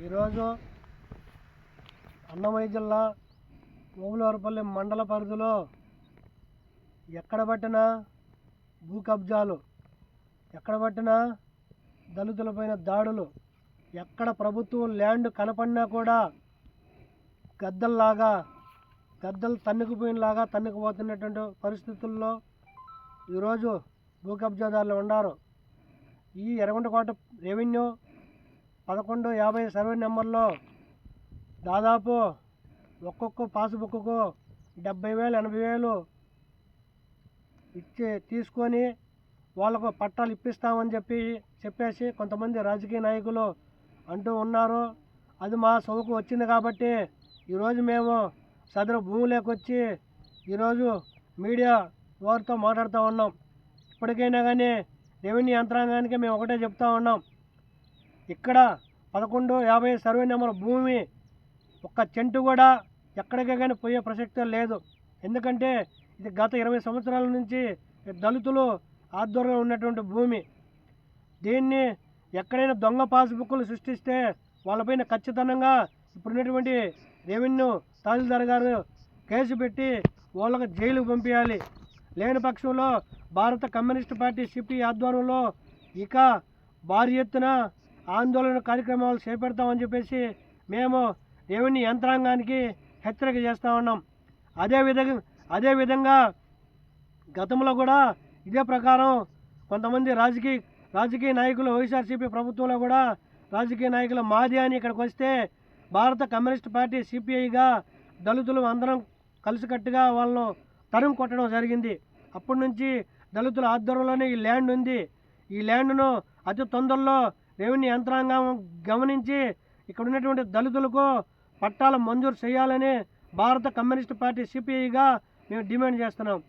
ఈరోజు అన్నమయ్య జిల్లా ఓబులవారిపల్లి మండల పరిధిలో ఎక్కడ పట్టినా భూ కబ్జాలు, ఎక్కడ పట్టినా దళితులపైన దాడులు, ఎక్కడ ప్రభుత్వం ల్యాండ్ కనపడినా కూడా గద్దలు తన్నుకుపోయినలాగా తన్నుకుపోతున్నటువంటి పరిస్థితుల్లో ఈరోజు భూ కబ్జాదారులు ఉన్నారు. ఈ ఎర్రగొండకోట రెవెన్యూ 1150 సర్వే నెంబర్లో దాదాపు ఒక్కొక్క పాస్బుక్కు 70,000 80,000 తీసుకొని వాళ్ళకు పట్టాలు ఇప్పిస్తామని చెప్పేసి కొంతమంది రాజకీయ నాయకులు అంటూ ఉన్నారు. అది మా సౌకు వచ్చింది కాబట్టి ఈరోజు మేము సదరు భూమిలోకి వచ్చి ఈరోజు మీడియా వారితో మాట్లాడుతూ ఉన్నాం. ఇప్పటికైనా కానీ రెవెన్యూ యంత్రాంగానికి మేము ఒకటే చెప్తా ఉన్నాం, ఇక్కడ 1150 సర్వే నెంబర్ భూమి ఒక్క చెంటు కూడా ఎక్కడికే కానీ పోయే ప్రసక్తే లేదు. ఎందుకంటే ఇది గత 20 సంవత్సరాల నుంచి దళితులు ఆధ్వర్యంలో ఉన్నటువంటి భూమి. దీన్ని ఎక్కడైనా దొంగ పాస్బుక్లు సృష్టిస్తే వాళ్ళపైన ఖచ్చితంగా ఇప్పుడున్నటువంటి రెవెన్యూ తహసీల్దార్ గారు కేసు పెట్టి వాళ్ళకు జైలుకు పంపించాలి. లేని పక్షంలో భారత కమ్యూనిస్ట్ పార్టీ సిపి ఆధ్వర్యంలో ఇక భారీ ఎత్తున ఆందోళన కార్యక్రమాలు చేపడతామని చెప్పేసి మేము రెవెన్యూ యంత్రాంగానికి హెచ్చరిక చేస్తూ ఉన్నాం. అదేవిధంగా గతంలో కూడా ఇదే ప్రకారం కొంతమంది రాజకీయ నాయకులు వైఎస్ఆర్సీపీ ప్రభుత్వంలో కూడా రాజకీయ నాయకులు మాది అని ఇక్కడికి వస్తే భారత కమ్యూనిస్ట్ పార్టీ సిపిఐగా దళితులు అందరం కలిసికట్టుగా వాళ్ళను తరుము కొట్టడం జరిగింది. అప్పటి నుంచి దళితుల ఆధ్వర్యంలోనే ఈ ల్యాండ్ ఉంది. ఈ ల్యాండ్ను అతి తొందరలో రెవెన్యూ యంత్రాంగం గమనించి ఇక్కడ ఉన్నటువంటి దళితులకు పట్టాలు మంజూరు చేయాలని భారత కమ్యూనిస్ట్ పార్టీ సిపిఐగా మేము డిమాండ్ చేస్తున్నాం.